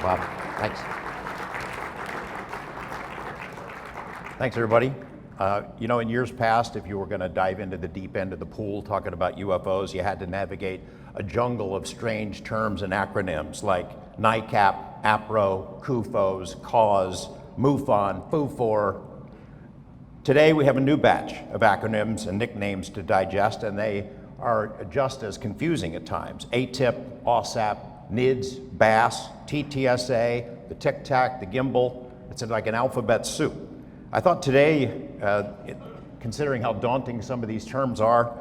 Bob. Thanks. Thanks, everybody. In years past, if you were going to dive into the deep end of the pool talking about UFOs, you had to navigate a jungle of strange terms and acronyms like NICAP, APRO, CUFOS, CAUSE, MUFON, FUFOR. Today, we have a new batch of acronyms and nicknames to digest, and they are just as confusing at times. ATIP, OSAP, NIDS, BASS, TTSA, the Tic Tac, the Gimble. It's like an alphabet soup. I thought today, considering how daunting some of these terms are,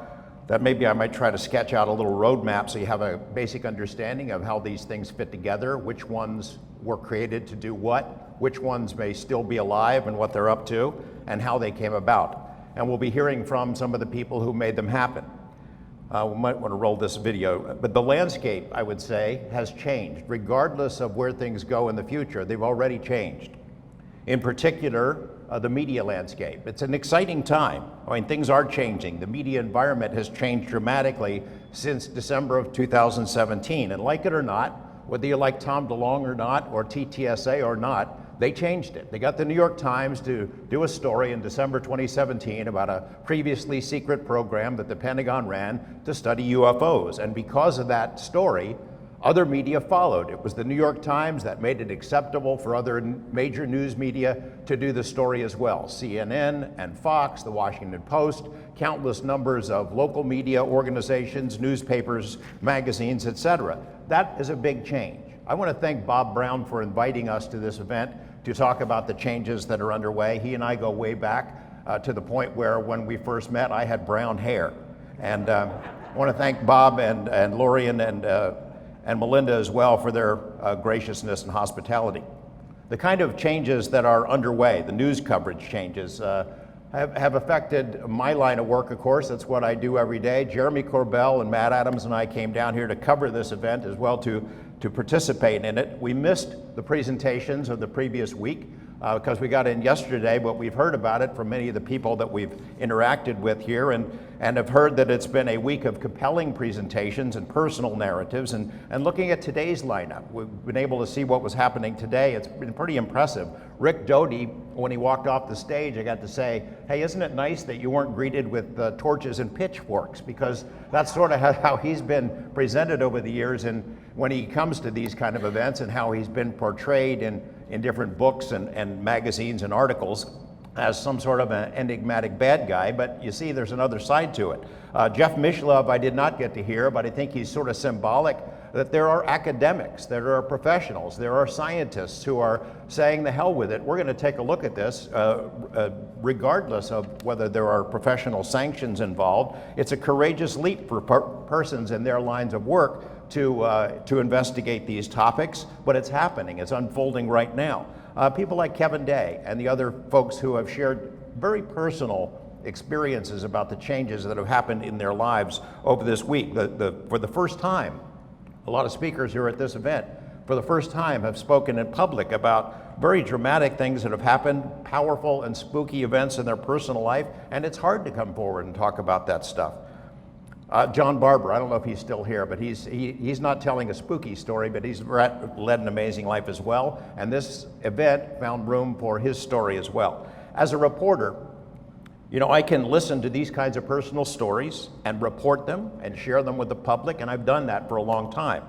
that maybe I might try to sketch out a little roadmap so you have a basic understanding of how these things fit together, which ones were created to do what, which ones may still be alive and what they're up to, and how they came about. And we'll be hearing from some of the people who made them happen. We might want to roll this video, but the landscape, I would say, has changed. Regardless of where things go in the future, they've already changed. In particular, the media landscape. It's an exciting time. I mean, things are changing. The media environment has changed dramatically since December of 2017. And like it or not, whether you like Tom DeLonge or not, or TTSA or not, they changed it. They got the New York Times to do a story in December 2017 about a previously secret program that the Pentagon ran to study UFOs. And because of that story, other media followed. It was the New York Times that made it acceptable for other major news media to do the story as well. CNN and Fox, the Washington Post, countless numbers of local media organizations, newspapers, magazines, etc. That is a big change. I want to thank Bob Brown for inviting us to this event to talk about the changes that are underway. He and I go way back to the point where when we first met, I had brown hair. And I want to thank Bob and Lorian and Melinda as well for their graciousness and hospitality. The kind of changes that are underway, the news coverage changes, have affected my line of work, of course. That's what I do every day. Jeremy Corbell and Matt Adams and I came down here to cover this event as well, to participate in it. We missed the presentations of the previous week because we got in yesterday, but we've heard about it from many of the people that we've interacted with here, and have heard that it's been a week of compelling presentations and personal narratives. And looking at today's lineup, we've been able to see what was happening today. It's been pretty impressive. Rick Doty, when he walked off the stage, I got to say, hey, isn't it nice that you weren't greeted with torches and pitchforks? Because that's sort of how he's been presented over the years, and when he comes to these kind of events, and how he's been portrayed in different books and magazines and articles as some sort of an enigmatic bad guy. But you see, there's another side to it. Jeff Mishlove I did not get to hear, but I think he's sort of symbolic that there are academics, there are professionals, there are scientists who are saying the hell with it. We're going to take a look at this regardless of whether there are professional sanctions involved. It's a courageous leap for persons in their lines of work to investigate these topics, but it's happening. It's unfolding right now. People like Kevin Day and the other folks who have shared very personal experiences about the changes that have happened in their lives over this week. For the first time, a lot of speakers here at this event, for the first time, have spoken in public about very dramatic things that have happened, powerful and spooky events in their personal life, and it's hard to come forward and talk about that stuff. John Barber, I don't know if he's still here, but he's not telling a spooky story, but he's led an amazing life as well, and this event found room for his story as well. As a reporter, I can listen to these kinds of personal stories and report them and share them with the public, and I've done that for a long time.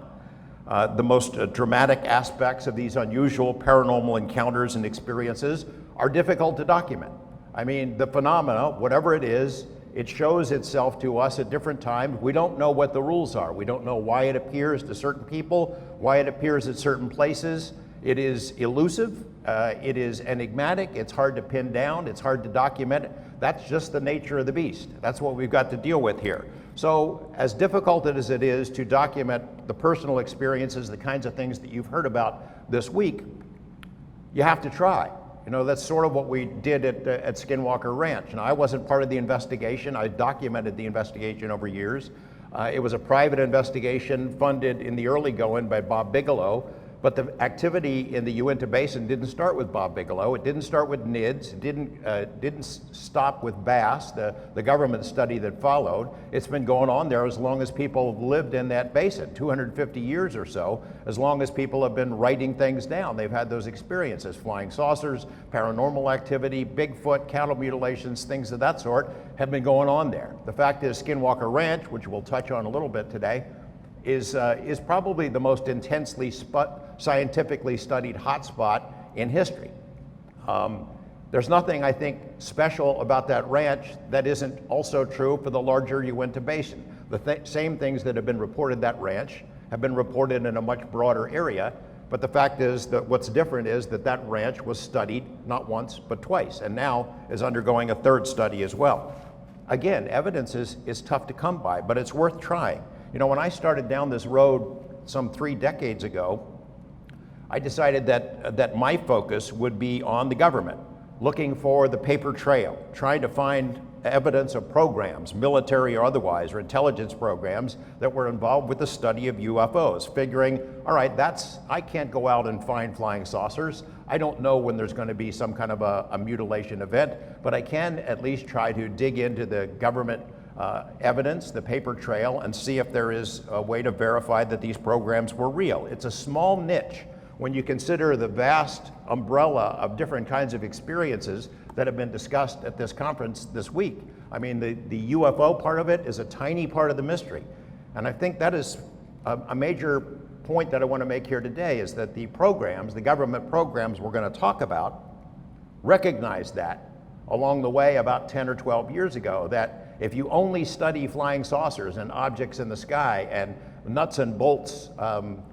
The most dramatic aspects of these unusual paranormal encounters and experiences are difficult to document. I mean, the phenomena, whatever it is, it shows itself to us at different times. We don't know what the rules are. We don't know why it appears to certain people, why it appears at certain places. It is elusive, it is enigmatic, it's hard to pin down, it's hard to document. That's just the nature of the beast. That's what we've got to deal with here. So as difficult as it is to document the personal experiences, the kinds of things that you've heard about this week, you have to try. That's sort of what we did at Skinwalker Ranch. I wasn't part of the investigation. I documented the investigation over years. It was a private investigation funded in the early going by Bob Bigelow, But the activity in the Uinta Basin didn't start with Bob Bigelow. It didn't start with NIDS. It didn't stop with Bass, the government study that followed. It's been going on there as long as people have lived in that basin, 250 years or so, as long as people have been writing things down. They've had those experiences, flying saucers, paranormal activity, Bigfoot, cattle mutilations, things of that sort have been going on there. The fact is Skinwalker Ranch, which we'll touch on a little bit today, is probably the most intensely scientifically studied hotspot in history. There's nothing, I think, special about that ranch that isn't also true for the larger Uinta Basin. The same things that have been reported that ranch have been reported in a much broader area, but the fact is that what's different is that that ranch was studied not once, but twice, and now is undergoing a third study as well. Again, evidence is tough to come by, but it's worth trying. You know, when I started down this road some 3 decades ago, I decided that my focus would be on the government, looking for the paper trail, trying to find evidence of programs, military or otherwise, or intelligence programs that were involved with the study of UFOs, figuring, all right, I can't go out and find flying saucers. I don't know when there's going to be some kind of a mutilation event, but I can at least try to dig into the government evidence, the paper trail, and see if there is a way to verify that these programs were real. It's a small niche when you consider the vast umbrella of different kinds of experiences that have been discussed at this conference this week. I mean, the UFO part of it is a tiny part of the mystery. And I think that is a major point that I want to make here today, is that the programs, the government programs we're going to talk about, recognize that along the way about 10 or 12 years ago, that if you only study flying saucers and objects in the sky and nuts and bolts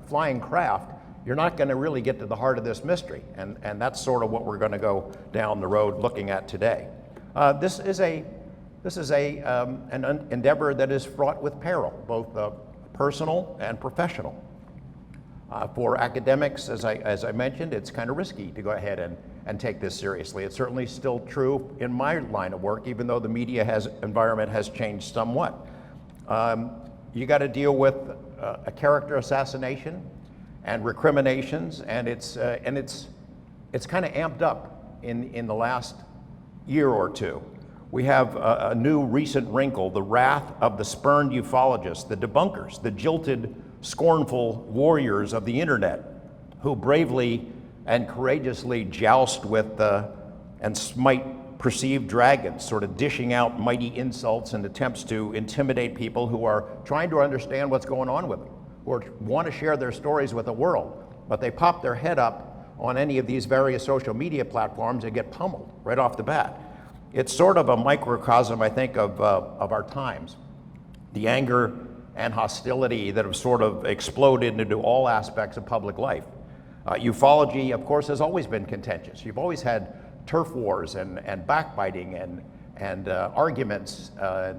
flying craft, you're not going to really get to the heart of this mystery. And that's sort of what we're going to go down the road looking at today. This is an endeavor that is fraught with peril, both personal and professional. For academics, as I mentioned, it's kind of risky to go ahead and take this seriously. It's certainly still true in my line of work, even though the media environment has changed somewhat. You got to deal with a character assassination and recriminations, and it's kind of amped up in the last year or two. We have a new recent wrinkle, the wrath of the spurned ufologists, the debunkers, the jilted, scornful warriors of the internet, who bravely and courageously joust with and smite perceived dragons, sort of dishing out mighty insults and attempts to intimidate people who are trying to understand what's going on with them, or want to share their stories with the world, but they pop their head up on any of these various social media platforms and get pummeled right off the bat. It's sort of a microcosm, I think, of our times. The anger and hostility that have sort of exploded into all aspects of public life. Ufology, of course, has always been contentious. You've always had turf wars and backbiting and arguments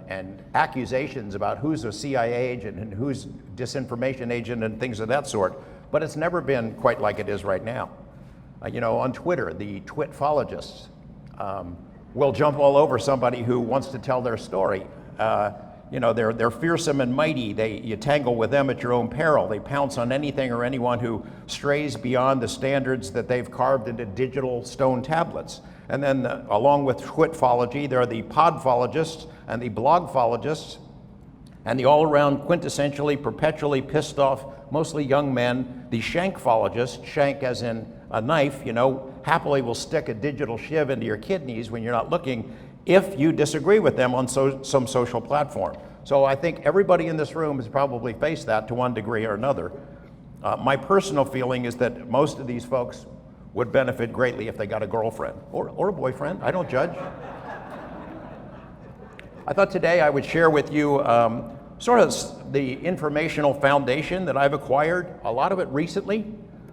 and accusations about who's a CIA agent and who's disinformation agent and things of that sort, but it's never been quite like it is right now. You know, on Twitter, the twitfologists will jump all over somebody who wants to tell their story. You know, they're fearsome and mighty. You tangle with them at your own peril. They pounce on anything or anyone who strays beyond the standards that they've carved into digital stone tablets. And then along with twitfology, there are the podfologists and the blogfologists and the all-around quintessentially, perpetually pissed off, mostly young men, the shankfologists, shank as in a knife, you know, happily will stick a digital shiv into your kidneys when you're not looking, if you disagree with them on some social platform. So I think everybody in this room has probably faced that to one degree or another. My personal feeling is that most of these folks would benefit greatly if they got a girlfriend or a boyfriend. I don't judge. I thought today I would share with you sort of the informational foundation that I've acquired, a lot of it recently,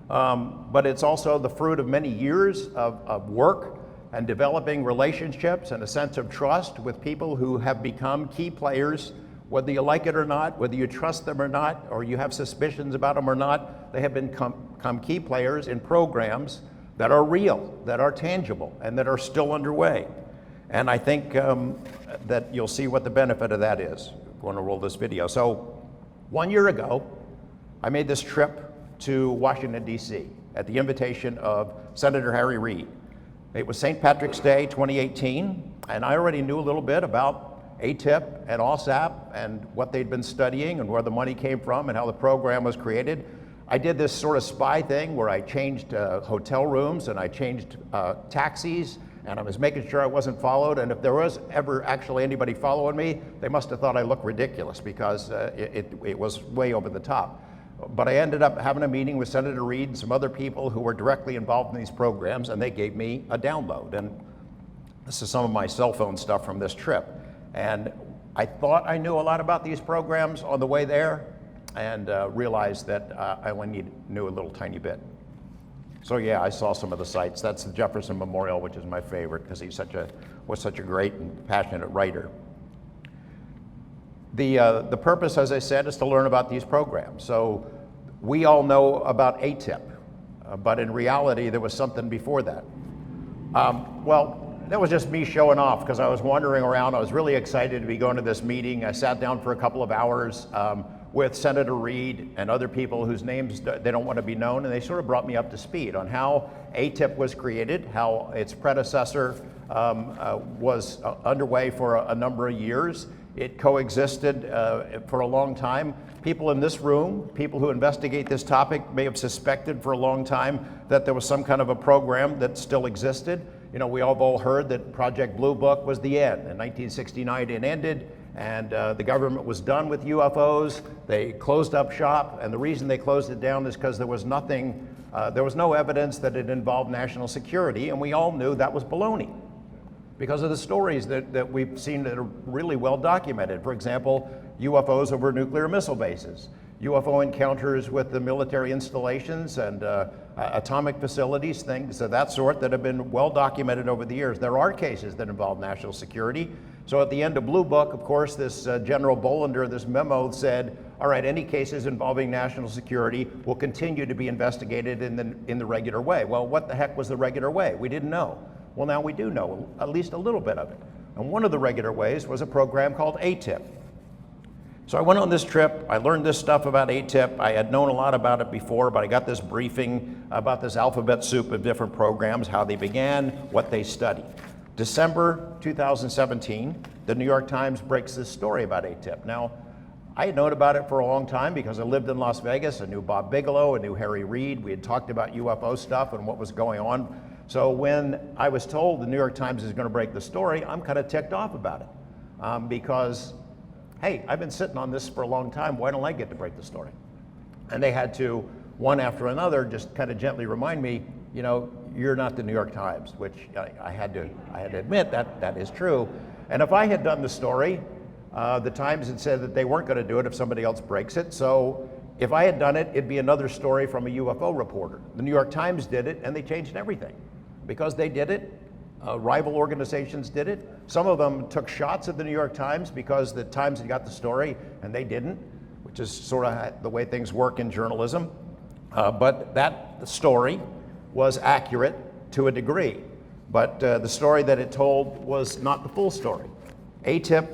but it's also the fruit of many years of work and developing relationships and a sense of trust with people who have become key players, whether you like it or not, whether you trust them or not, or you have suspicions about them or not. They have become key players in programs that are real, that are tangible, and that are still underway. And I think that you'll see what the benefit of that is. I'm going to roll this video. So 1 year ago, I made this trip to Washington, D.C. at the invitation of Senator Harry Reid. It was St. Patrick's Day 2018, and I already knew a little bit about ATIP and OSAP and what they'd been studying and where the money came from and how the program was created. I did this sort of spy thing where I changed hotel rooms and I changed taxis, and I was making sure I wasn't followed, and if there was ever actually anybody following me, they must have thought I looked ridiculous because it was way over the top. But I ended up having a meeting with Senator Reid and some other people who were directly involved in these programs, and they gave me a download. And this is some of my cell phone stuff from this trip. And I thought I knew a lot about these programs on the way there, and realized that I only knew a little tiny bit. So yeah, I saw some of the sites. That's the Jefferson Memorial, which is my favorite because he was such a great and passionate writer. The purpose, as I said, is to learn about these programs. So we all know about ATIP, but in reality, there was something before that. Well, that was just me showing off because I was wandering around. I was really excited to be going to this meeting. I sat down for a couple of hours with Senator Reid and other people whose names they don't want to be known, and they sort of brought me up to speed on how ATIP was created, how its predecessor was underway for a number of years. It coexisted for a long time. People in this room, people who investigate this topic, may have suspected for a long time that there was some kind of a program that still existed. You know, we have all heard that Project Blue Book was the end. In 1969, it ended, and the government was done with UFOs. They closed up shop, and the reason they closed it down is because there was no evidence that it involved national security, and we all knew that was baloney because of the stories that we've seen that are really well documented. For example, UFOs over nuclear missile bases, UFO encounters with the military installations and atomic facilities, things of that sort that have been well documented over the years. There are cases that involve national security. So at the end of Blue Book, of course, this General Bollinger, this memo said, all right, any cases involving national security will continue to be investigated in the regular way. Well, what the heck was the regular way? We didn't know. Well, now we do know at least a little bit of it. And one of the regular ways was a program called ATIP. So I went on this trip, I learned this stuff about ATIP. I had known a lot about it before, but I got this briefing about this alphabet soup of different programs, how they began, what they studied. December 2017, the New York Times breaks this story about ATIP. Now, I had known about it for a long time because I lived in Las Vegas. I knew Bob Bigelow, I knew Harry Reid. We had talked about UFO stuff and what was going on. So when I was told the New York Times is going to break the story, I'm kind of ticked off about it because, hey, I've been sitting on this for a long time. Why don't I get to break the story? And they had to, one after another, just kind of gently remind me, you know, you're not the New York Times, which I had to admit that is true. And if I had done the story, the Times had said that they weren't going to do it if somebody else breaks it. So if I had done it, it'd be another story from a UFO reporter. The New York Times did it, and they changed everything. Because they did it, rival organizations did it. Some of them took shots at the New York Times because the Times had got the story and they didn't, which is sort of the way things work in journalism. But that story was accurate to a degree. But the story that it told was not the full story. ATIP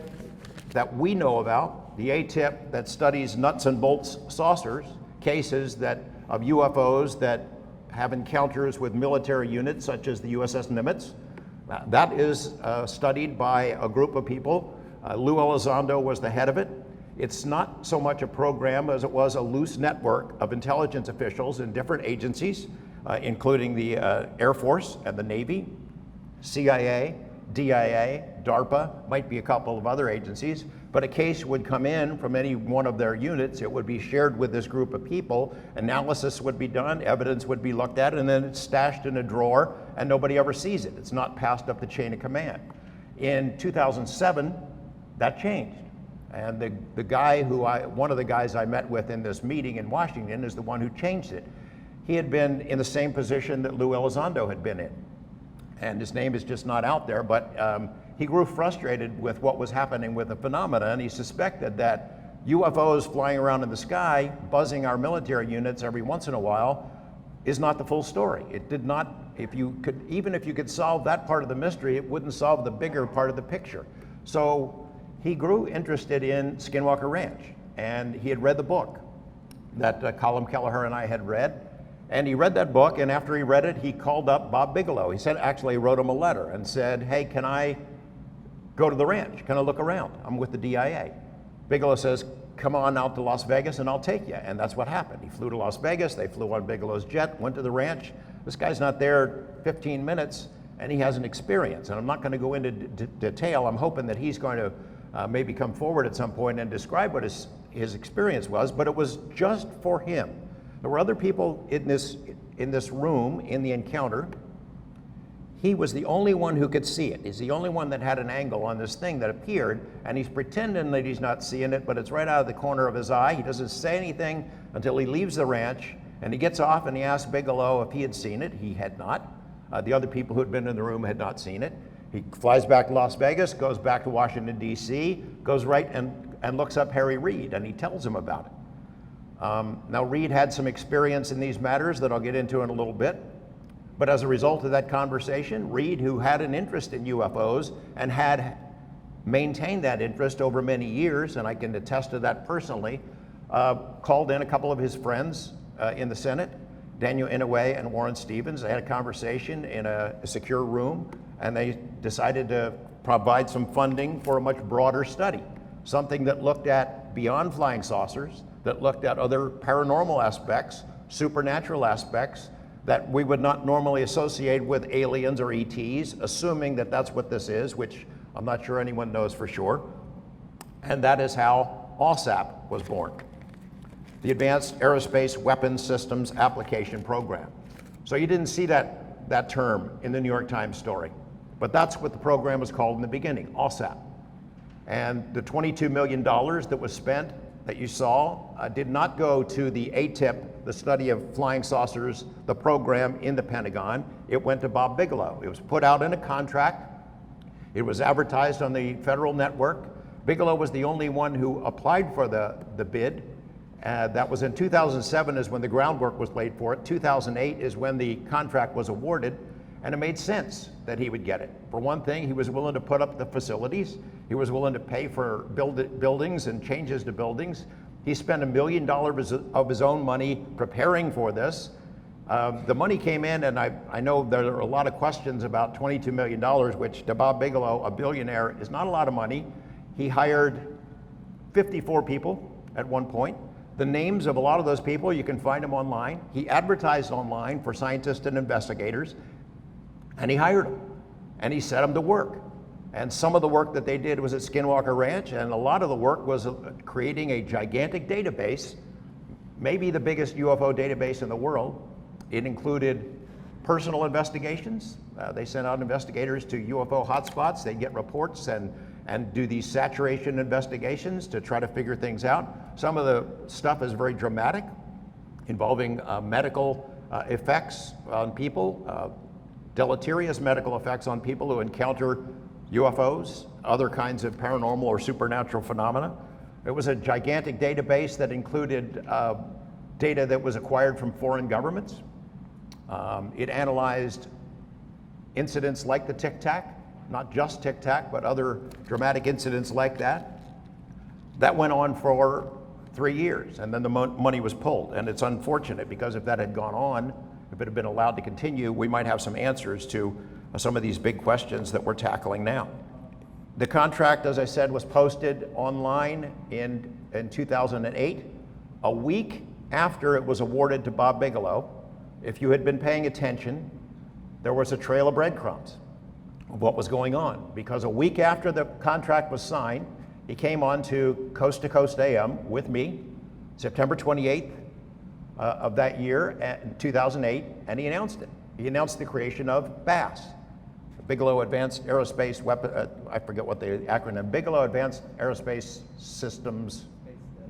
that we know about, the ATIP that studies nuts and bolts saucers, cases of UFOs that have encounters with military units such as the USS Nimitz. That is studied by a group of people. Lou Elizondo was the head of it. It's not so much a program as it was a loose network of intelligence officials in different agencies, including the Air Force and the Navy, CIA, DIA, DARPA, might be a couple of other agencies, but a case would come in from any one of their units. It would be shared with this group of people, analysis would be done, evidence would be looked at, and then it's stashed in a drawer and nobody ever sees it. It's not passed up the chain of command. In 2007, that changed. And the guy one of the guys I met with in this meeting in Washington is the one who changed it. He had been in the same position that Lou Elizondo had been in. And his name is just not out there, but he grew frustrated with what was happening with the phenomena, and he suspected that UFOs flying around in the sky, buzzing our military units every once in a while, is not the full story. It did not, even if you could solve that part of the mystery, it wouldn't solve the bigger part of the picture. So he grew interested in Skinwalker Ranch, and he had read the book. that Colin Kelleher and I had read. And he read that book, and after he read it, he called up Bob Bigelow. He said, actually, he wrote him a letter and said, hey, can I go to the ranch? Can I look around? I'm with the DIA. Bigelow says, come on out to Las Vegas and I'll take you. And that's what happened. He flew to Las Vegas, they flew on Bigelow's jet, went to the ranch. This guy's not there 15 minutes and he has an experience. And I'm not going to go into detail. I'm hoping that he's going to maybe come forward at some point and describe what his experience was, but it was just for him. There were other people in this room, in the encounter. He was the only one who could see it. He's the only one that had an angle on this thing that appeared, and he's pretending that he's not seeing it, but it's right out of the corner of his eye. He doesn't say anything until he leaves the ranch, and he gets off and he asks Bigelow if he had seen it. He had not. The other people who had been in the room had not seen it. He flies back to Las Vegas, goes back to Washington, D.C., goes right and looks up Harry Reid, and he tells him about it. Now, Reid had some experience in these matters that I'll get into in a little bit. But as a result of that conversation, Reid, who had an interest in UFOs and had maintained that interest over many years, and I can attest to that personally, called in a couple of his friends in the Senate, Daniel Inouye and Warren Stevens. They had a conversation in a secure room, and they decided to provide some funding for a much broader study, something that looked at beyond flying saucers, that looked at other paranormal aspects, supernatural aspects that we would not normally associate with aliens or ETs, assuming that that's what this is, which I'm not sure anyone knows for sure. And that is how AAWSAP was born, the Advanced Aerospace Weapons Systems Application Program. So you didn't see that term in the New York Times story, but that's what the program was called in the beginning, AAWSAP. And the $22 million that was spent that you saw did not go to the ATIP, the study of flying saucers, the program in the Pentagon. It went to Bob Bigelow. It was put out in a contract. It was advertised on the federal network. Bigelow was the only one who applied for the bid. That was in 2007 is when the groundwork was laid for it. 2008 is when the contract was awarded. And it made sense that he would get it. For one thing, he was willing to put up the facilities. He was willing to pay for buildings and changes to buildings. He spent $1 million of his own money preparing for this. The money came in, and I know there are a lot of questions about $22 million, which to Bob Bigelow, a billionaire, is not a lot of money. He hired 54 people at one point. The names of a lot of those people, you can find them online. He advertised online for scientists and investigators. And he hired them, and he set them to work. And some of the work that they did was at Skinwalker Ranch, and a lot of the work was creating a gigantic database, maybe the biggest UFO database in the world. It included personal investigations. They sent out investigators to UFO hotspots. They get reports and do these saturation investigations to try to figure things out. Some of the stuff is very dramatic, involving medical effects on people, deleterious medical effects on people who encounter UFOs, other kinds of paranormal or supernatural phenomena. It was a gigantic database that included data that was acquired from foreign governments. It analyzed incidents like the Tic Tac, not just Tic Tac, but other dramatic incidents like that. That went on for 3 years, and then the money was pulled. And it's unfortunate, because if that had gone on, if it had been allowed to continue, we might have some answers to some of these big questions that we're tackling now. The contract, as I said, was posted online in 2008. A week after it was awarded to Bob Bigelow, if you had been paying attention, there was a trail of breadcrumbs of what was going on. Because a week after the contract was signed, he came on to Coast AM with me, September 28th, of that year, in 2008, and he announced it. He announced the creation of BAS, Bigelow Advanced Aerospace Weapon, I forget what the acronym, Bigelow Advanced Aerospace Systems,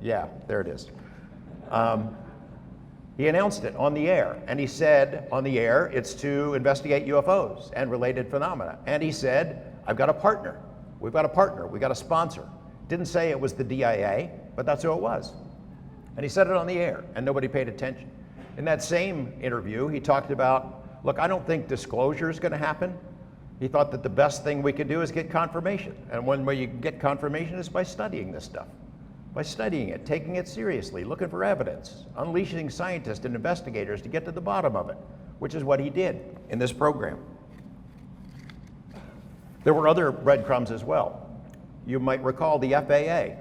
yeah, there it is. He announced it on the air, and he said on the air, it's to investigate UFOs and related phenomena. And he said, I've got a partner. We've got a partner, we've got a sponsor. Didn't say it was the DIA, but that's who it was. And he said it on the air, and nobody paid attention. In that same interview, he talked about, look, I don't think disclosure is going to happen. He thought that the best thing we could do is get confirmation. And one way you get confirmation is by studying this stuff. by studying it, taking it seriously, looking for evidence, unleashing scientists and investigators to get to the bottom of it, which is what he did in this program. There were other breadcrumbs as well. You might recall the FAA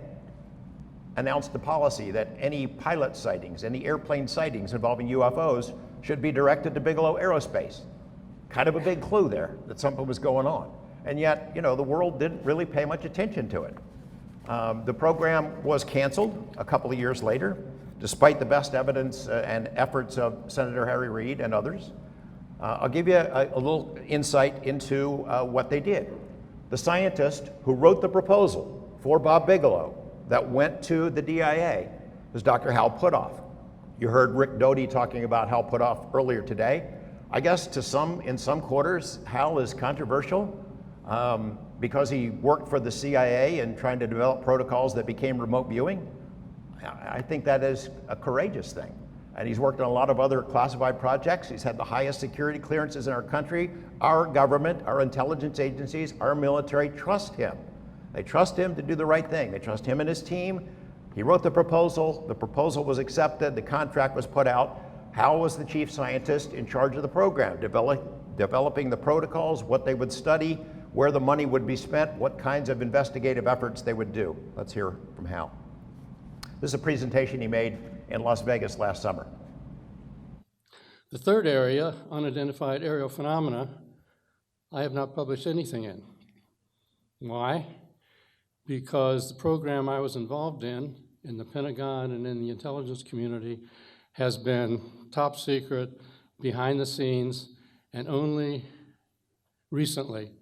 announced the policy that any pilot sightings, any airplane sightings involving UFOs should be directed to Bigelow Aerospace. Kind of a big clue there that something was going on. And yet, you know, the world didn't really pay much attention to it. The program was canceled a couple of years later, despite the best evidence and efforts of Senator Harry Reid and others. I'll give you a little insight into what they did. The scientist who wrote the proposal for Bob Bigelow that went to the DIA was Dr. Hal Puthoff. You heard Rick Doty talking about Hal Puthoff earlier today. I guess in some quarters, Hal is controversial because he worked for the CIA and trying to develop protocols that became remote viewing. I think that is a courageous thing. And he's worked on a lot of other classified projects. He's had the highest security clearances in our country. Our government, our intelligence agencies, our military trust him. They trust him to do the right thing. They trust him and his team. He wrote the proposal was accepted, the contract was put out. Hal was the chief scientist in charge of the program, developing the protocols, what they would study, where the money would be spent, what kinds of investigative efforts they would do. Let's hear from Hal. This is a presentation he made in Las Vegas last summer. The third area, unidentified aerial phenomena, I have not published anything in. Why? Because the program I was involved in the Pentagon and in the intelligence community has been top secret, behind the scenes, and only recently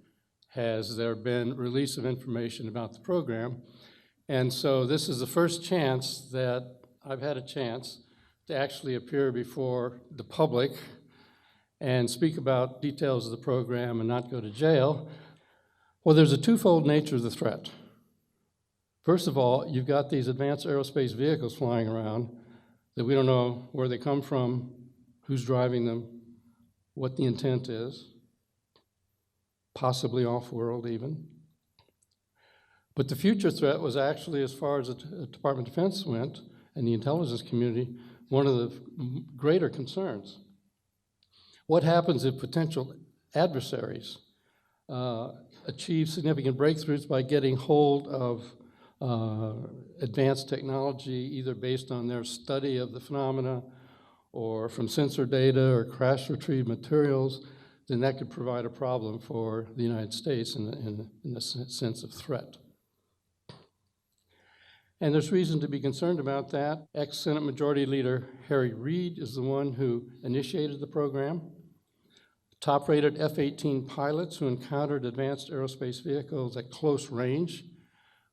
has there been release of information about the program. And so this is the first chance that I've had a chance to actually appear before the public and speak about details of the program and not go to jail. Well, there's a twofold nature of the threat. First of all, you've got these advanced aerospace vehicles flying around that we don't know where they come from, who's driving them, what the intent is, possibly off-world even. But the future threat was actually, as far as the Department of Defense went, and the intelligence community, one of the greater concerns. What happens if potential adversaries achieve significant breakthroughs by getting hold of advanced technology, either based on their study of the phenomena or from sensor data or crash retrieved materials? Then that could provide a problem for the United States in the sense of threat. And there's reason to be concerned about that. Ex-Senate Majority Leader Harry Reid is the one who initiated the program. Top-rated F-18 pilots who encountered advanced aerospace vehicles at close range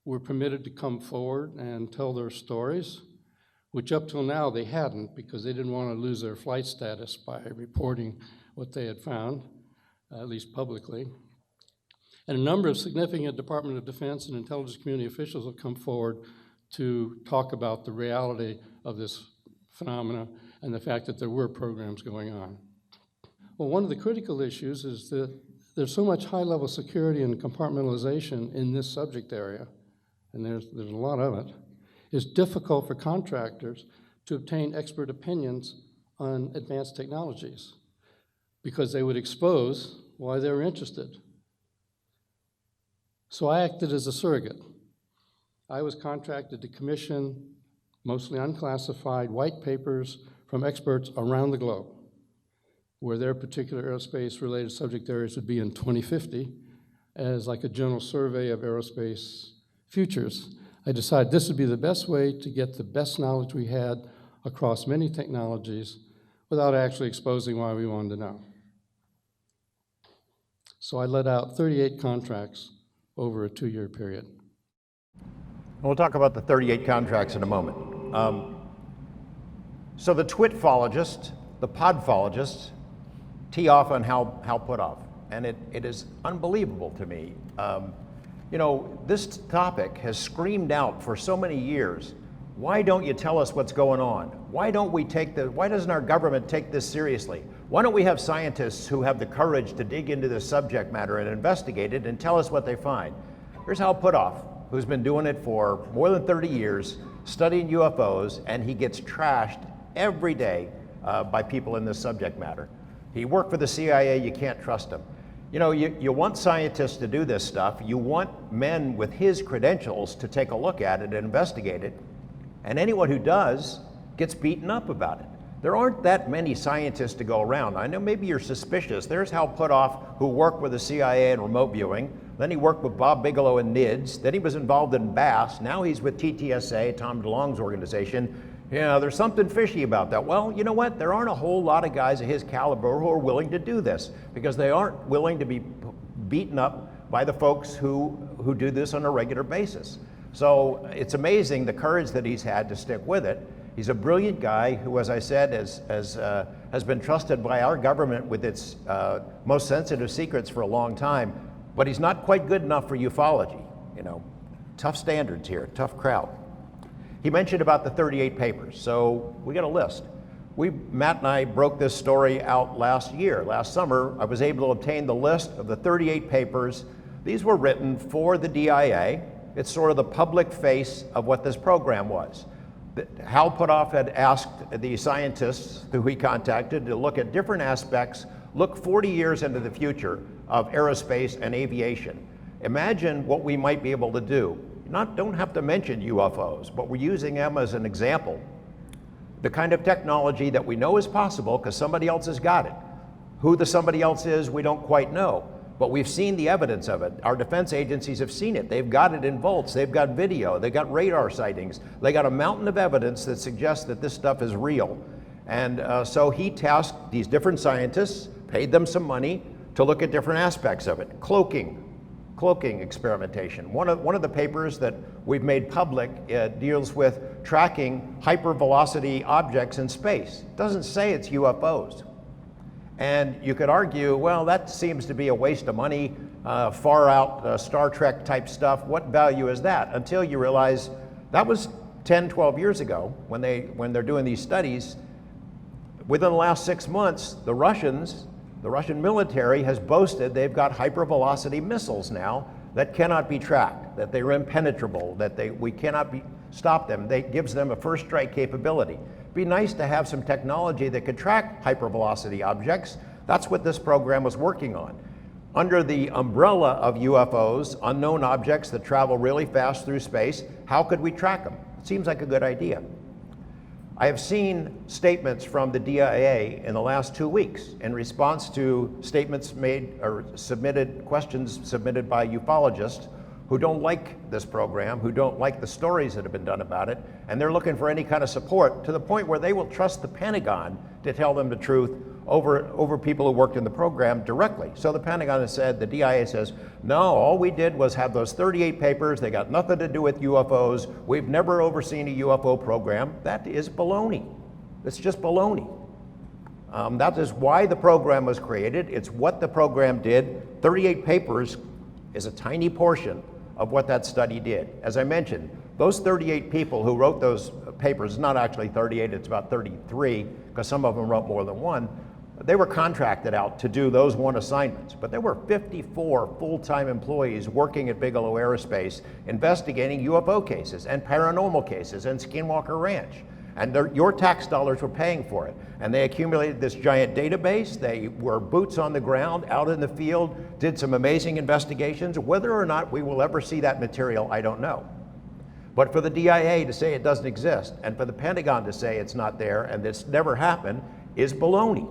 were permitted to come forward and tell their stories, which up till now they hadn't, because they didn't want to lose their flight status by reporting what they had found, at least publicly. And a number of significant Department of Defense and intelligence community officials have come forward to talk about the reality of this phenomena and the fact that there were programs going on. Well, one of the critical issues is that there's so much high-level security and compartmentalization in this subject area, and there's a lot of it. It's difficult for contractors to obtain expert opinions on advanced technologies because they would expose why they were interested. So I acted as a surrogate. I was contracted to commission mostly unclassified white papers from experts around the globe, where their particular aerospace-related subject areas would be in 2050, as like a general survey of aerospace futures. I decided this would be the best way to get the best knowledge we had across many technologies without actually exposing why we wanted to know. So I let out 38 contracts over a 2-year period. We'll talk about the 38 contracts in a moment. So the twitfologist, the podfologist, tee off on Hal Puthoff, and it is unbelievable to me. You know, this topic has screamed out for so many years. Why don't you tell us what's going on? Why doesn't our government take this seriously? Why don't we have scientists who have the courage to dig into this subject matter and investigate it and tell us what they find? Here's Hal Puthoff, who's been doing it for more than 30 years, studying UFOs, and he gets trashed every day by people in this subject matter. He worked for the CIA, you can't trust him. You know, you want scientists to do this stuff, you want men with his credentials to take a look at it and investigate it, and anyone who does gets beaten up about it. There aren't that many scientists to go around. I know maybe you're suspicious. There's Hal Puthoff, who worked with the CIA in remote viewing, then he worked with Bob Bigelow in NIDS, then he was involved in BASS, now he's with TTSA, Tom DeLonge's organization. You know, there's something fishy about that. Well, you know what? There aren't a whole lot of guys of his caliber who are willing to do this because they aren't willing to be beaten up by the folks who do this on a regular basis. So it's amazing the courage that he's had to stick with it. He's a brilliant guy who, as I said, has been trusted by our government with its most sensitive secrets for a long time, but he's not quite good enough for ufology. You know, tough standards here, tough crowd. He mentioned about the 38 papers, so we got a list. Matt and I broke this story out last summer. I was able to obtain the list of the 38 papers. These were written for the DIA. It's sort of the public face of what this program was. Hal Puthoff had asked the scientists who he contacted to look at different aspects, look 40 years into the future of aerospace and aviation. Imagine what we might be able to do. Don't have to mention UFOs, but we're using them as an example. The kind of technology that we know is possible because somebody else has got it. Who the somebody else is, we don't quite know, but we've seen the evidence of it. Our defense agencies have seen it. They've got it in vaults, they've got video, they've got radar sightings, they got a mountain of evidence that suggests that this stuff is real. And so he tasked these different scientists, paid them some money to look at different aspects of it. Cloaking experimentation. One of the papers that we've made public deals with tracking hypervelocity objects in space. It doesn't say it's UFOs. And you could argue, well, that seems to be a waste of money, far out Star Trek type stuff. What value is that? Until you realize that was 10, 12 years ago when they're doing these studies. Within the last 6 months, the Russian military has boasted they've got hypervelocity missiles now that cannot be tracked, that they're impenetrable, that we cannot stop them. It gives them a first strike capability. It'd be nice to have some technology that could track hypervelocity objects. That's what this program was working on. Under the umbrella of UFOs, unknown objects that travel really fast through space, how could we track them? It seems like a good idea. I have seen statements from the DIA in the last 2 weeks in response to statements made or questions submitted by ufologists who don't like this program, who don't like the stories that have been done about it, and they're looking for any kind of support to the point where they will trust the Pentagon to tell them the truth over people who worked in the program directly. So the Pentagon has said, the DIA says, no, all we did was have those 38 papers, they got nothing to do with UFOs, we've never overseen a UFO program. That is baloney. It's just baloney. That is why the program was created. It's what the program did. 38 papers is a tiny portion of what that study did. As I mentioned, those 38 people who wrote those papers, not actually 38, it's about 33, because some of them wrote more than one, they were contracted out to do those one assignments. But there were 54 full-time employees working at Bigelow Aerospace investigating UFO cases and paranormal cases and Skinwalker Ranch. And your tax dollars were paying for it. And they accumulated this giant database. They were boots on the ground, out in the field, did some amazing investigations. Whether or not we will ever see that material, I don't know. But for the DIA to say it doesn't exist, and for the Pentagon to say it's not there and this never happened, is baloney.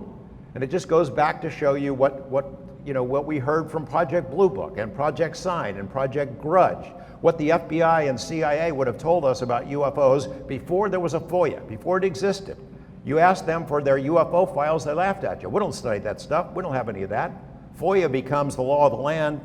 And it just goes back to show you what we heard from Project Blue Book and Project Sign and Project Grudge, what the FBI and CIA would have told us about UFOs before there was a FOIA, before it existed. You asked them for their UFO files, they laughed at you. We don't study that stuff, we don't have any of that. FOIA becomes the law of the land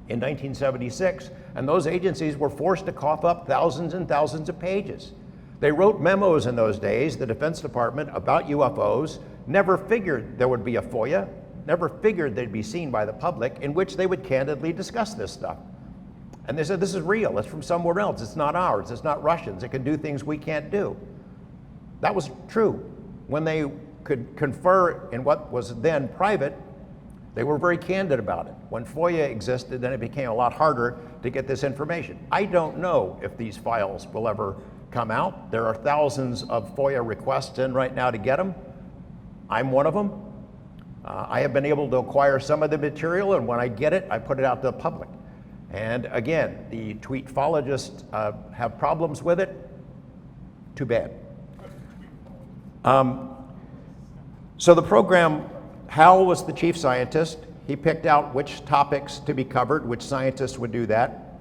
in 1976, and those agencies were forced to cough up thousands and thousands of pages. They wrote memos in those days, the Defense Department, about UFOs, never figured there would be a FOIA, never figured they'd be seen by the public, in which they would candidly discuss this stuff. And they said, this is real, it's from somewhere else, it's not ours, it's not Russians, it can do things we can't do. That was true. When they could confer in what was then private, They were very candid about it. When FOIA existed, then it became a lot harder to get this information. I don't know if these files will ever come out. There are thousands of FOIA requests in right now to get them. I'm one of them. I have been able to acquire some of the material, and when I get it, I put it out to the public. And again, the tweetologists have problems with it. Too bad. So the program, Hal was the chief scientist. He picked out which topics to be covered, which scientists would do that.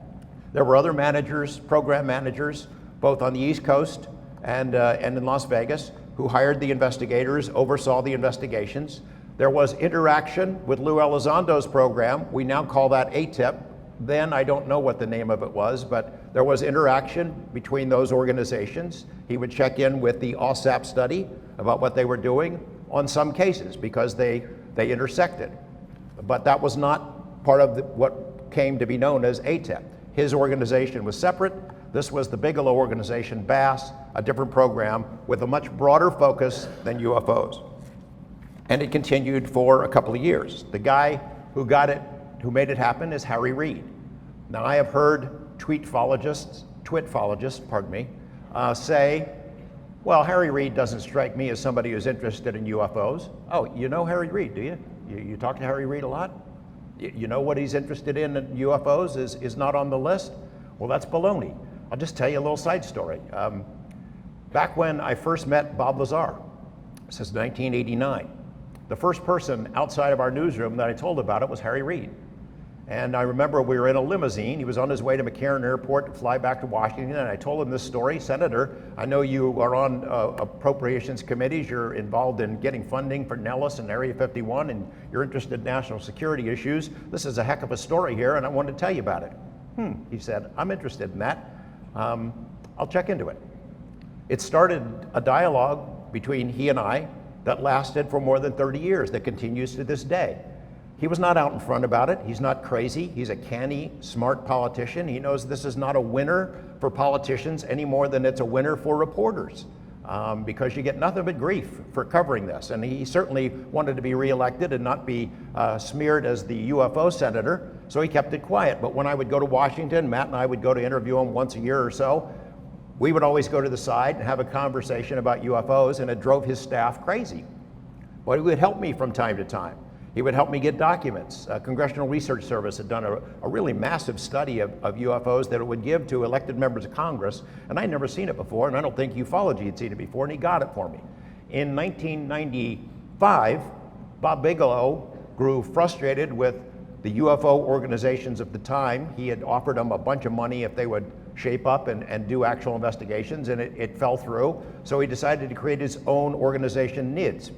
There were other managers, program managers, both on the East Coast and in Las Vegas, who hired the investigators, oversaw the investigations. There was interaction with Lou Elizondo's program. We now call that ATIP. Then I don't know what the name of it was, but there was interaction between those organizations. He would check in with the OSAP study about what they were doing on some cases because they intersected. But that was not part of what came to be known as ATIP. His organization was separate. This was the Bigelow organization, BASS, a different program with a much broader focus than UFOs. And it continued for a couple of years. The guy who made it happen is Harry Reid. Now I have heard twitologists, say, well, Harry Reid doesn't strike me as somebody who's interested in UFOs. Oh, you know Harry Reid, do you? You talk to Harry Reid a lot? You know what he's interested in UFOs is not on the list? Well, that's baloney. I'll just tell you a little side story. Back when I first met Bob Lazar, since 1989, the first person outside of our newsroom that I told about it was Harry Reid. And I remember we were in a limousine. He was on his way to McCarran Airport to fly back to Washington, and I told him this story. Senator, I know you are on appropriations committees. You're involved in getting funding for Nellis and Area 51, and you're interested in national security issues. This is a heck of a story here, and I wanted to tell you about it. He said, I'm interested in that. I'll check into it. It started a dialogue between he and I that lasted for more than 30 years, that continues to this day. He was not out in front about it. He's not crazy. He's a canny, smart politician. He knows this is not a winner for politicians any more than it's a winner for reporters, because you get nothing but grief for covering this. And he certainly wanted to be reelected and not be smeared as the UFO senator, so he kept it quiet. But when I would go to Washington, Matt and I would go to interview him once a year or so, we would always go to the side and have a conversation about UFOs, and it drove his staff crazy. But he would help me from time to time. He would help me get documents. Congressional Research Service had done a really massive study of UFOs that it would give to elected members of Congress, and I'd never seen it before, and I don't think ufology had seen it before, and he got it for me. In 1995, Bob Bigelow grew frustrated with the UFO organizations of the time. He had offered them a bunch of money if they would shape up and do actual investigations, and it fell through. So he decided to create his own organization, NIDS,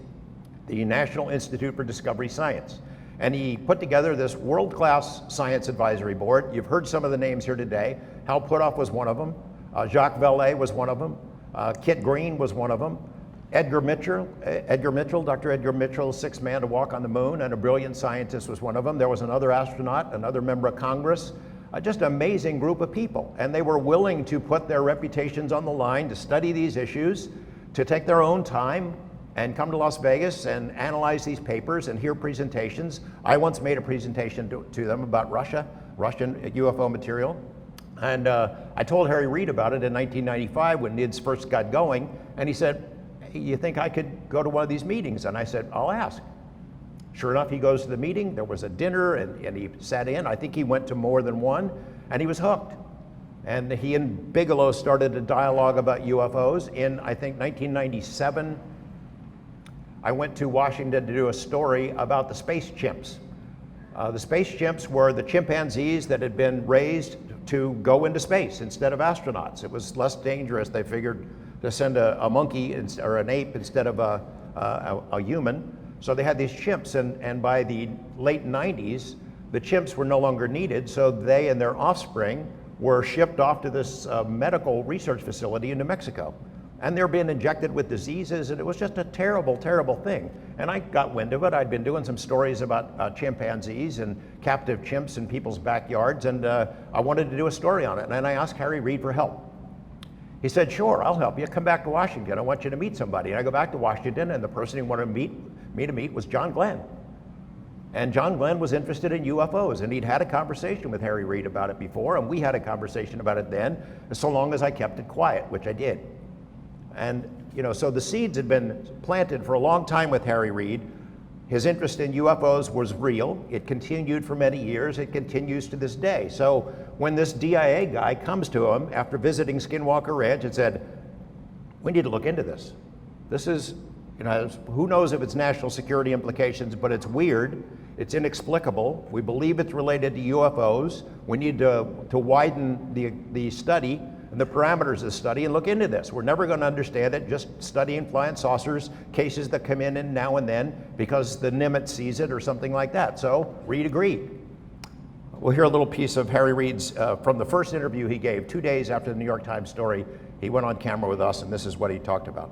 the National Institute for Discovery Science. And he put together this world-class science advisory board. You've heard some of the names here today. Hal Puthoff was one of them. Jacques Vallée was one of them. Kit Green was one of them. Dr. Edgar Mitchell, sixth man to walk on the moon, and a brilliant scientist, was one of them. There was another astronaut, another member of Congress, just an amazing group of people. And they were willing to put their reputations on the line to study these issues, to take their own time and come to Las Vegas and analyze these papers and hear presentations. I once made a presentation to them about Russian UFO material. And I told Harry Reid about it in 1995 when NIDS first got going, and he said, hey, you think I could go to one of these meetings? And I said, I'll ask. Sure enough, he goes to the meeting. There was a dinner, and he sat in. I think he went to more than one, and he was hooked. And he and Bigelow started a dialogue about UFOs. In, I think, 1997, I went to Washington to do a story about the Space Chimps. The Space Chimps were the chimpanzees that had been raised to go into space instead of astronauts. It was less dangerous, they figured, to send a monkey or an ape instead of a human. So they had these chimps, and by the late 90s, the chimps were no longer needed, so they and their offspring were shipped off to this medical research facility in New Mexico. And they're being injected with diseases, and it was just a terrible, terrible thing. And I got wind of it. I'd been doing some stories about chimpanzees and captive chimps in people's backyards, and I wanted to do a story on it. And I asked Harry Reid for help. He said, sure, I'll help you. Come back to Washington. I want you to meet somebody. And I go back to Washington, and the person he wanted me to meet was John Glenn. And John Glenn was interested in UFOs, and he'd had a conversation with Harry Reid about it before, and we had a conversation about it then, so long as I kept it quiet, which I did. And so the seeds had been planted for a long time with Harry Reid. His interest in UFOs was real. It continued for many years. It continues to this day. So when this DIA guy comes to him after visiting Skinwalker Ranch and said, we need to look into this. This is, who knows if it's national security implications, but it's weird. It's inexplicable. We believe it's related to UFOs. We need to widen the study and the parameters of the study and look into this. We're never going to understand it, just studying flying saucers, cases that come in now and then because the Nimitz sees it or something like that. So Reid agreed. We'll hear a little piece of Harry Reid's from the first interview he gave 2 days after the New York Times story. He went on camera with us, and this is what he talked about.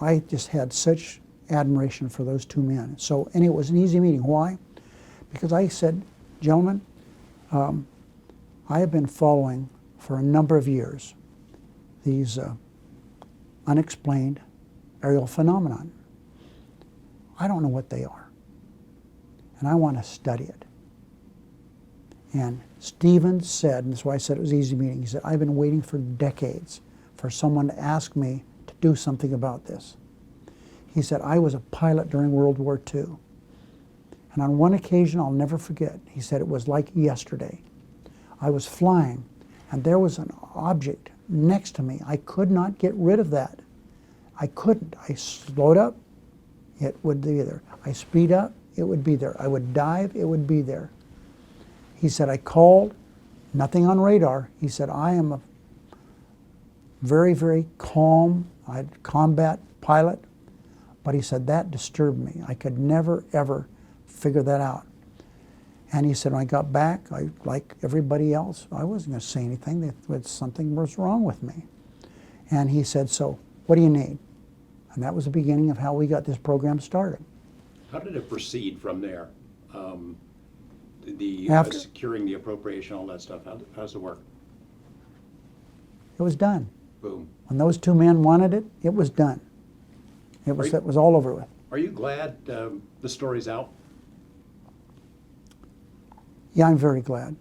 I just had such admiration for those two men. So, and it was an easy meeting. Why? Because I said, gentlemen, I have been following for a number of years these unexplained aerial phenomenon. I don't know what they are, and I want to study it. And Stephen said, and that's why I said it was an easy meeting, he said, I've been waiting for decades for someone to ask me to do something about this. He said, I was a pilot during World War II. And on one occasion, I'll never forget, he said it was like yesterday. I was flying, and there was an object next to me. I could not get rid of that. I couldn't. I slowed up, it would be there. I speed up, it would be there. I would dive, it would be there. He said, I called, nothing on radar. He said, I am a very, very calm, combat pilot. But he said, that disturbed me. I could never, ever figure that out. And he said, when I got back, like everybody else, I wasn't going to say anything. Something was wrong with me. And he said, so what do you need? And that was the beginning of how we got this program started. How did it proceed from there? Securing the appropriation, all that stuff, how does it work? It was done. Boom. When those two men wanted it, it was done. It was all over with. Are you glad the story's out? Yeah, I'm very glad.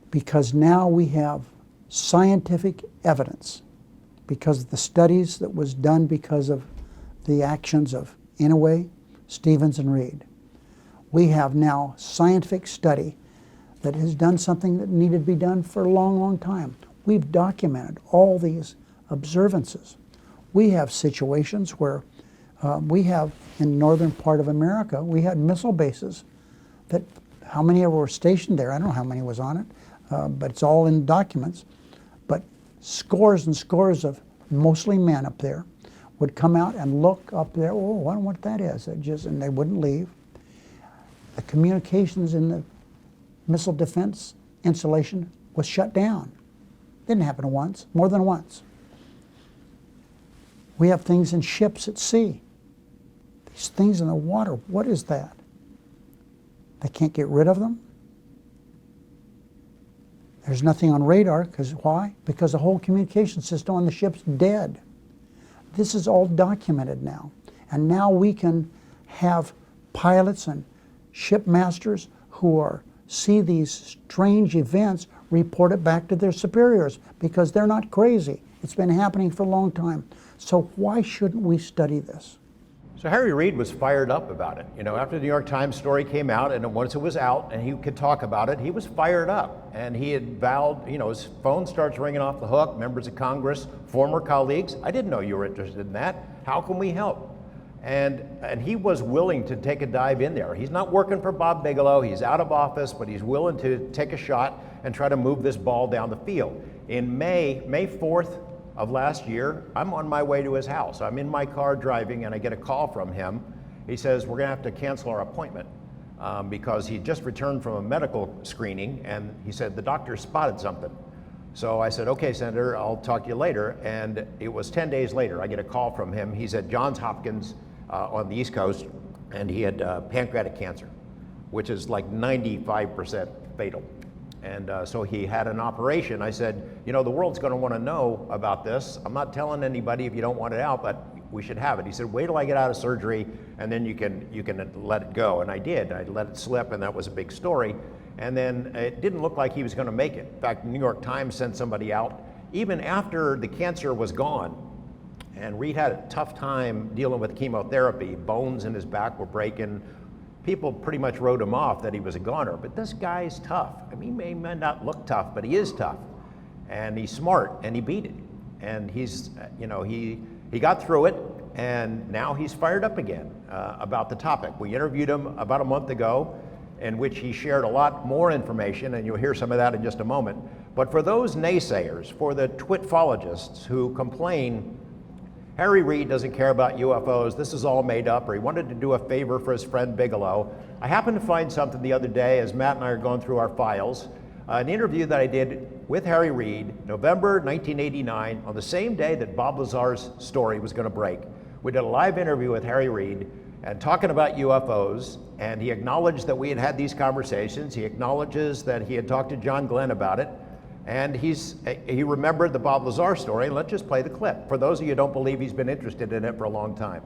Because now we have scientific evidence, because of the studies that was done because of the actions of Inouye, Stevens, and Reid. We have now scientific study that has done something that needed to be done for a long, long time. We've documented all these observances. We have situations where we have, in northern part of America, we had missile bases that, how many were stationed there? I don't know how many was on it, but it's all in documents. But scores and scores of mostly men up there would come out and look up there, oh, I don't know what that is. And they wouldn't leave. The communications in the missile defense installation was shut down. Didn't happen once, more than once. We have things in ships at sea. These things in the water, what is that? They can't get rid of them. There's nothing on radar, because why? Because the whole communication system on the ship's dead. This is all documented now. And now we can have pilots and shipmasters who see these strange events report it back to their superiors, because they're not crazy. It's been happening for a long time. So why shouldn't we study this? So Harry Reid was fired up about it. After the New York Times story came out, and once it was out and he could talk about it, he was fired up. And he had vowed, his phone starts ringing off the hook, members of Congress, former colleagues, I didn't know you were interested in that. How can we help? And he was willing to take a dive in there. He's not working for Bob Bigelow, he's out of office, but he's willing to take a shot and try to move this ball down the field. In May 4th of last year, I'm on my way to his house. I'm in my car driving, and I get a call from him. He says, we're gonna have to cancel our appointment because he just returned from a medical screening, and he said, the doctor spotted something. So I said, okay, Senator, I'll talk to you later. And it was 10 days later, I get a call from him. He's at Johns Hopkins on the East Coast, and he had pancreatic cancer, which is like 95% fatal. And so he had an operation. I said, the world's gonna wanna know about this. I'm not telling anybody if you don't want it out, but we should have it. He said, wait till I get out of surgery and then you can let it go. And I did. I let it slip, and that was a big story. And then it didn't look like he was going to make it. In fact, the New York Times sent somebody out even after the cancer was gone. And Reed had a tough time dealing with chemotherapy. Bones in his back were breaking. People pretty much wrote him off that he was a goner. But this guy's tough. I mean, he may not look tough, but he is tough. And he's smart, and he beat it. And he's, he got through it, and now he's fired up again about the topic. We interviewed him about a month ago, in which he shared a lot more information, and you'll hear some of that in just a moment. But for those naysayers, for the twitfologists who complain, Harry Reid doesn't care about UFOs, this is all made up, or he wanted to do a favor for his friend Bigelow. I happened to find something the other day as Matt and I are going through our files, an interview that I did with Harry Reid, November 1989, on the same day that Bob Lazar's story was going to break. We did a live interview with Harry Reid and talking about UFOs, and he acknowledged that we had had these conversations. He acknowledges that he had talked to John Glenn about it, and he remembered the Bob Lazar story. And let's just play the clip for those of you who don't believe he's been interested in it for a long time.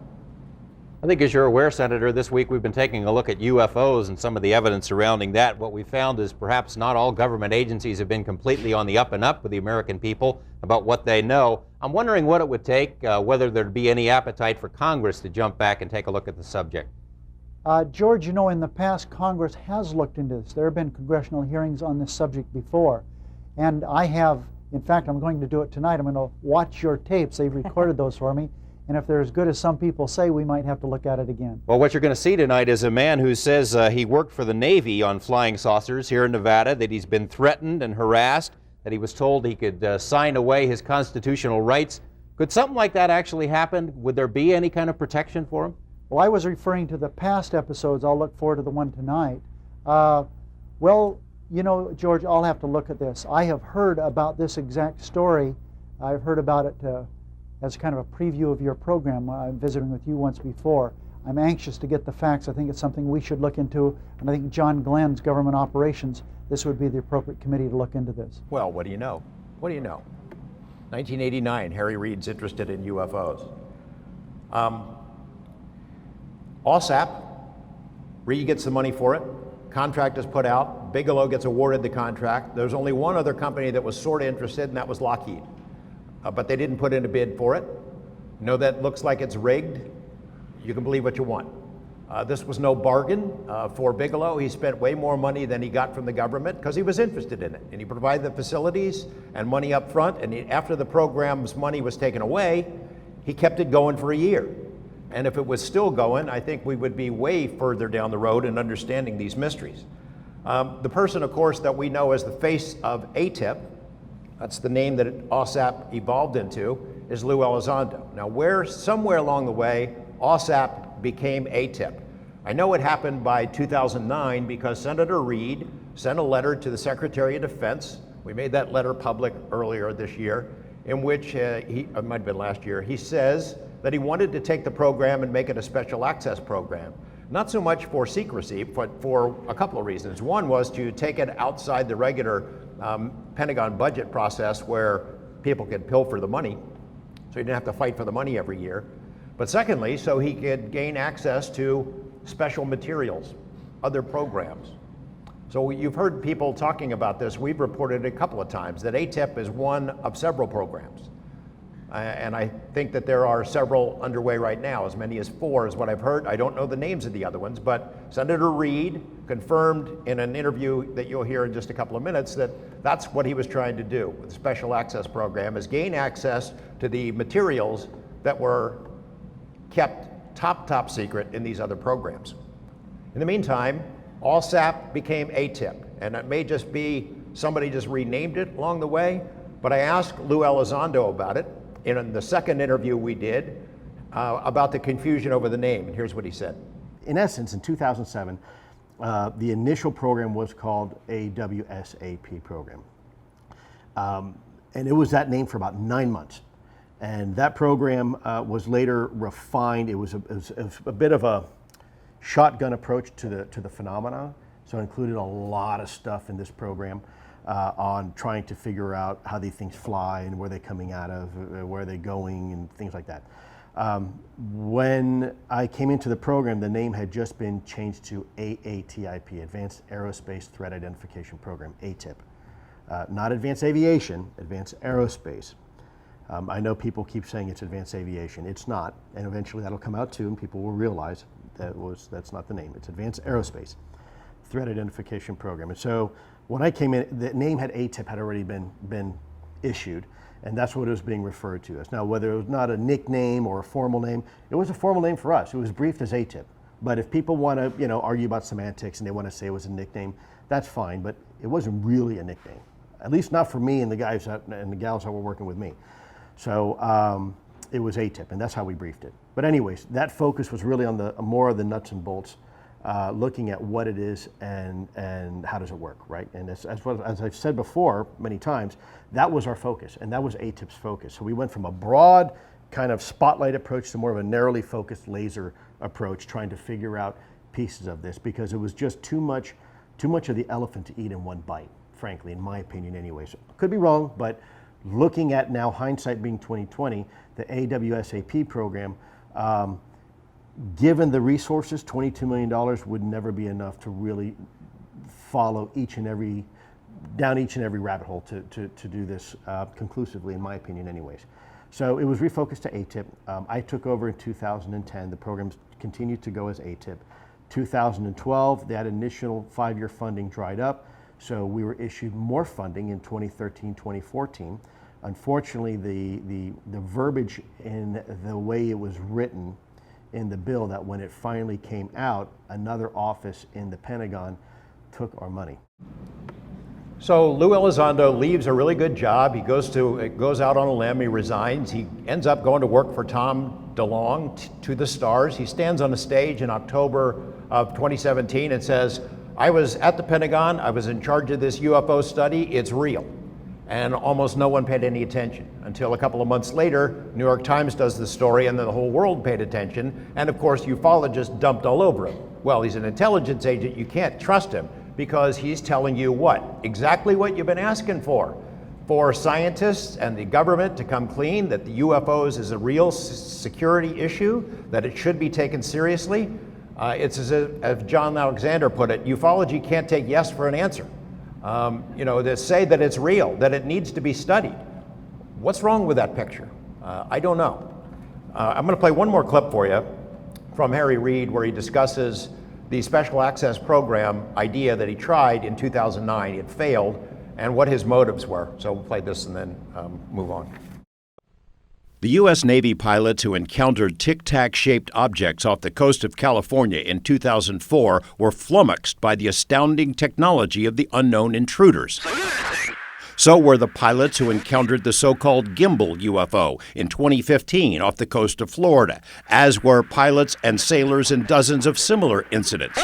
I think, as you're aware, Senator, this week we've been taking a look at UFOs and some of the evidence surrounding that. What we found is perhaps not all government agencies have been completely on the up and up with the American people about what they know. I'm wondering what it would take, whether there'd be any appetite for Congress to jump back and take a look at the subject. George, in the past, Congress has looked into this. There have been congressional hearings on this subject before. And I have, in fact, I'm going to do it tonight. I'm going to watch your tapes. They've recorded those for me. And if they're as good as some people say, we might have to look at it again. Well, what you're going to see tonight is a man who says he worked for the Navy on flying saucers here in Nevada, that he's been threatened and harassed, that he was told he could sign away his constitutional rights. Could something like that actually happen? Would there be any kind of protection for him? Well, I was referring to the past episodes. I'll look forward to the one tonight. George, I'll have to look at this. I have heard about this exact story. I've heard about it as kind of a preview of your program. I'm visiting with you once before. I'm anxious to get the facts. I think it's something we should look into, and I think John Glenn's Government Operations, this would be the appropriate committee to look into this. Well, what do you know? What do you know? 1989, Harry Reid's interested in UFOs. OSAP, Reid gets the money for it. Contract is put out. Bigelow gets awarded the contract. There's only one other company that was sort of interested, and that was Lockheed. But they didn't put in a bid for it. That looks like it's rigged. You can believe what you want. This was no bargain for Bigelow. He spent way more money than he got from the government because he was interested in it. And he provided the facilities and money up front. And after the program's money was taken away, he kept it going for a year. And if it was still going, I think we would be way further down the road in understanding these mysteries. The person, of course, that we know as the face of ATIP, that's the name that OSAP evolved into, is Lou Elizondo. Now, somewhere along the way, OSAP became ATIP. I know it happened by 2009 because Senator Reid sent a letter to the Secretary of Defense. We made that letter public earlier this year, in which it might have been last year, he says that he wanted to take the program and make it a special access program. Not so much for secrecy, but for a couple of reasons. One was to take it outside the regular Pentagon budget process where people could pilfer the money, so he didn't have to fight for the money every year. But secondly, so he could gain access to special materials, other programs. So you've heard people talking about this. We've reported a couple of times that ATIP is one of several programs. And I think that there are several underway right now, as many as 4 is what I've heard. I don't know the names of the other ones, but Senator Reid confirmed in an interview that you'll hear in just a couple of minutes that that's what he was trying to do with the Special Access Program, is gain access to the materials that were kept top secret in these other programs. In the meantime, OSAP became ATIP, and it may just be somebody just renamed it along the way, but I asked Lou Elizondo about it in the second interview we did about the confusion over the name, and here's what he said. In essence, in 2007, the initial program was called a WSAP program. And it was that name for about 9 months. And that program was later refined. It was a bit of a shotgun approach to the phenomena. So it included a lot of stuff in this program on trying to figure out how these things fly and where they're coming out of, where they're going, and things like that. When I came into the program, the name had just been changed to AATIP, Advanced Aerospace Threat Identification Program, ATIP. Not Advanced Aviation, Advanced Aerospace. I know people keep saying it's Advanced Aviation. It's not, and eventually that'll come out too, and people will realize that's not the name. It's Advanced Aerospace Threat Identification Program. And so when I came in, the name ATIP had already been issued, and that's what it was being referred to as. Now, whether it was not a nickname or a formal name, it was a formal name for us. It was briefed as ATIP. But if people want to, argue about semantics and they want to say it was a nickname, that's fine. But it wasn't really a nickname, at least not for me and the guys and the gals that were working with me. So it was ATIP, and that's how we briefed it. But anyways, that focus was really on the more of the nuts and bolts, looking at what it is and how does it work, right? And as I've said before many times, that was our focus, and that was ATIP's focus. So we went from a broad kind of spotlight approach to more of a narrowly focused laser approach, trying to figure out pieces of this, because it was just too much of the elephant to eat in one bite, frankly, in my opinion anyways. Could be wrong, but looking at now, hindsight being 2020, the AWSAP program, given the resources, $22 million would never be enough to really follow down each and every rabbit hole to do this conclusively, in my opinion anyways. So it was refocused to ATIP. I took over in 2010. The program continued to go as ATIP. 2012, that initial 5-year funding dried up, so we were issued more funding in 2013, 2014. Unfortunately, the verbiage in the way it was written in the bill, that when it finally came out, another office in the Pentagon took our money. So Lou Elizondo leaves a really good job. He goes out on a limb, he resigns. He ends up going to work for Tom DeLonge, to the stars. He stands on a stage in October of 2017 and says, I was at the Pentagon, I was in charge of this UFO study, it's real. And almost no one paid any attention until a couple of months later, New York Times does the story, and then the whole world paid attention. And of course, ufologists dumped all over him. Well, he's an intelligence agent, you can't trust him because he's telling you what? Exactly what you've been asking for scientists and the government to come clean, that the UFOs is a real security issue, that it should be taken seriously. It's as John Alexander put it, ufology can't take yes for an answer. To say that it's real, that it needs to be studied. What's wrong with that picture? I don't know. I'm going to play one more clip for you from Harry Reid, where he discusses the special access program idea that he tried in 2009. It failed, and what his motives were. So we'll play this and then move on. The U.S. Navy pilots who encountered tic-tac-shaped objects off the coast of California in 2004 were flummoxed by the astounding technology of the unknown intruders. So were the pilots who encountered the so-called Gimble UFO in 2015 off the coast of Florida, as were pilots and sailors in dozens of similar incidents.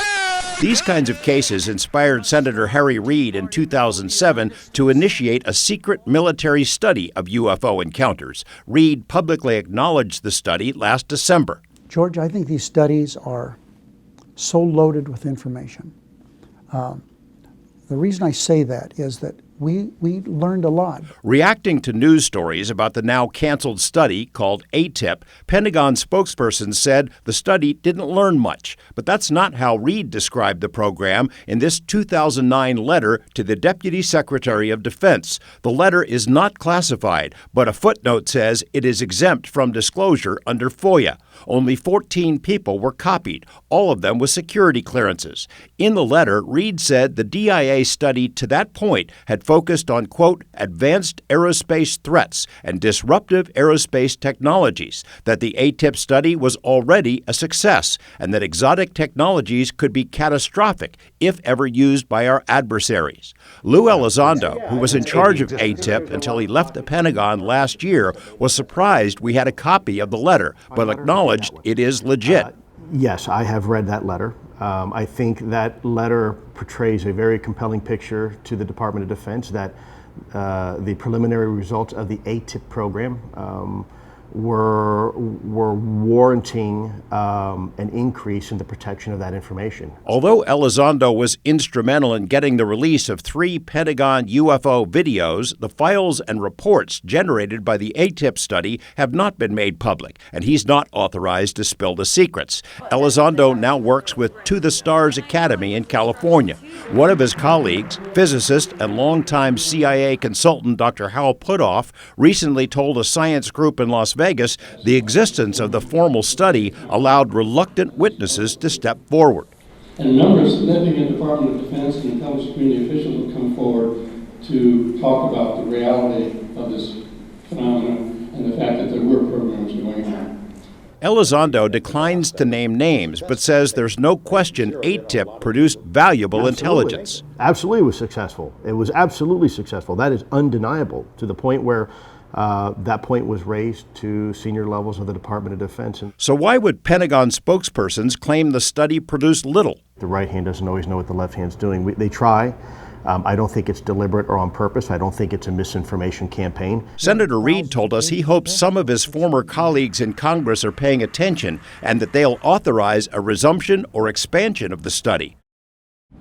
These kinds of cases inspired Senator Harry Reid in 2007 to initiate a secret military study of UFO encounters. Reid publicly acknowledged the study last December. George, I think these studies are so loaded with information. The reason I say that is that we learned a lot. Reacting to news stories about the now canceled study called ATIP, Pentagon spokesperson said the study didn't learn much. But that's not how Reid described the program in this 2009 letter to the Deputy Secretary of Defense. The letter is not classified, but a footnote says it is exempt from disclosure under FOIA. Only 14 people were copied, all of them with security clearances. In the letter, Reid said the DIA study to that point had focused on, quote, advanced aerospace threats and disruptive aerospace technologies, that the ATIP study was already a success, and that exotic technologies could be catastrophic if ever used by our adversaries. Lou Elizondo, who was in charge of ATIP until he left the Pentagon last year, was surprised we had a copy of the letter, but acknowledged it is legit. Yes, I have read that letter. I think that letter portrays a very compelling picture to the Department of Defense that the preliminary results of the ATIP program were warranting an increase in the protection of that information. Although Elizondo was instrumental in getting the release of 3 Pentagon UFO videos, the files and reports generated by the ATIP study have not been made public, and he's not authorized to spill the secrets. Elizondo now works with To the Stars Academy in California. One of his colleagues, physicist and longtime CIA consultant Dr. Hal Puthoff, recently told a science group in Las Vegas the existence of the formal study allowed reluctant witnesses to step forward. And a number of significant Department of Defense and intelligence community officials have come forward to talk about the reality of this phenomenon and the fact that there were programs going on. Elizondo declines to name names, but says there's no question ATIP produced valuable intelligence. Absolutely was successful. It was absolutely successful. That is undeniable, to the point where that point was raised to senior levels of the Department of Defense. So why would Pentagon spokespersons claim the study produced little? The right hand doesn't always know what the left hand's doing. They try. I don't think it's deliberate or on purpose. I don't think it's a misinformation campaign. Senator Reid told us he hopes some of his former colleagues in Congress are paying attention and that they'll authorize a resumption or expansion of the study.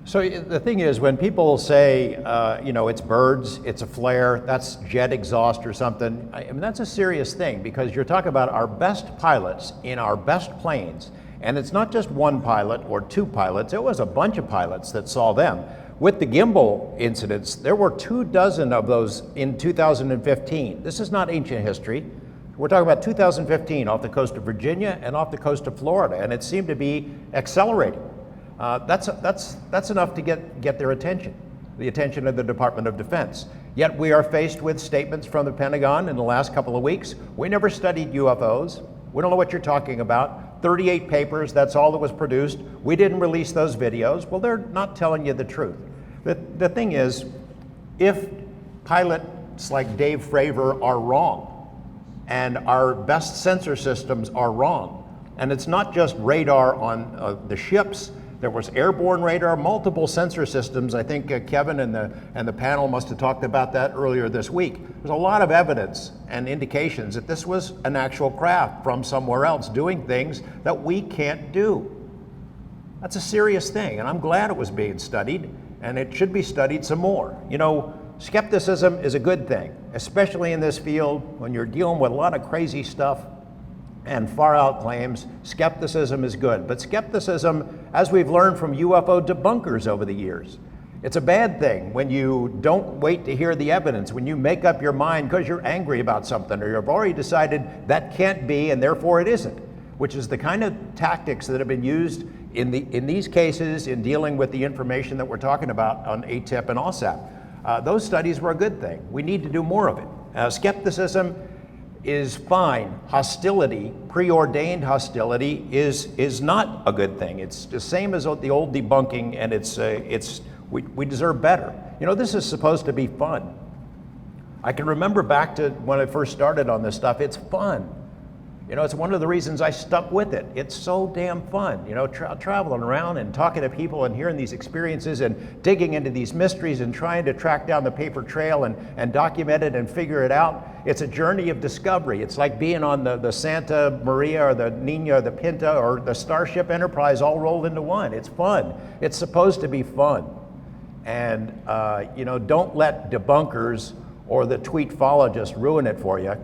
So the thing is, when people say, it's birds, it's a flare, that's jet exhaust or something, I mean, that's a serious thing, because you're talking about our best pilots in our best planes. And it's not just one pilot or 2 pilots, it was a bunch of pilots that saw them. With the Gimble incidents, there were 24 of those in 2015. This is not ancient history. We're talking about 2015 off the coast of Virginia and off the coast of Florida, and it seemed to be accelerating. That's enough to get their attention, the attention of the Department of Defense. Yet we are faced with statements from the Pentagon in the last couple of weeks. We never studied UFOs. We don't know what you're talking about. 38 papers, that's all that was produced. We didn't release those videos. Well, they're not telling you the truth. The thing is, if pilots like Dave Fravor are wrong, and our best sensor systems are wrong, and it's not just radar on the ships, there was airborne radar, multiple sensor systems. I think Kevin and the panel must have talked about that earlier this week. There's a lot of evidence and indications that this was an actual craft from somewhere else doing things that we can't do. That's a serious thing, and I'm glad it was being studied, and it should be studied some more. You know, skepticism is a good thing, especially in this field when you're dealing with a lot of crazy stuff and far out claims. Skepticism is good, but skepticism, as we've learned from UFO debunkers over the years, it's a bad thing when you don't wait to hear the evidence, when you make up your mind because you're angry about something or you've already decided that can't be and therefore it isn't, which is the kind of tactics that have been used in these cases in dealing with the information that we're talking about on ATIP and OSAP. Those studies were a good thing. We need to do more of it. Skepticism is fine. Hostility, preordained hostility, is not a good thing. It's the same as the old debunking, and we deserve better. You know, this is supposed to be fun. I can remember back to when I first started on this stuff. It's fun. You know, it's one of the reasons I stuck with it. It's so damn fun, you know, traveling around and talking to people and hearing these experiences and digging into these mysteries and trying to track down the paper trail and document it and figure it out. It's a journey of discovery. It's like being on the Santa Maria or the Nina or the Pinta or the Starship Enterprise all rolled into one. It's fun. It's supposed to be fun. And, don't let debunkers or the tweetologists ruin it for you.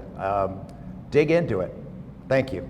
Dig into it. Thank you.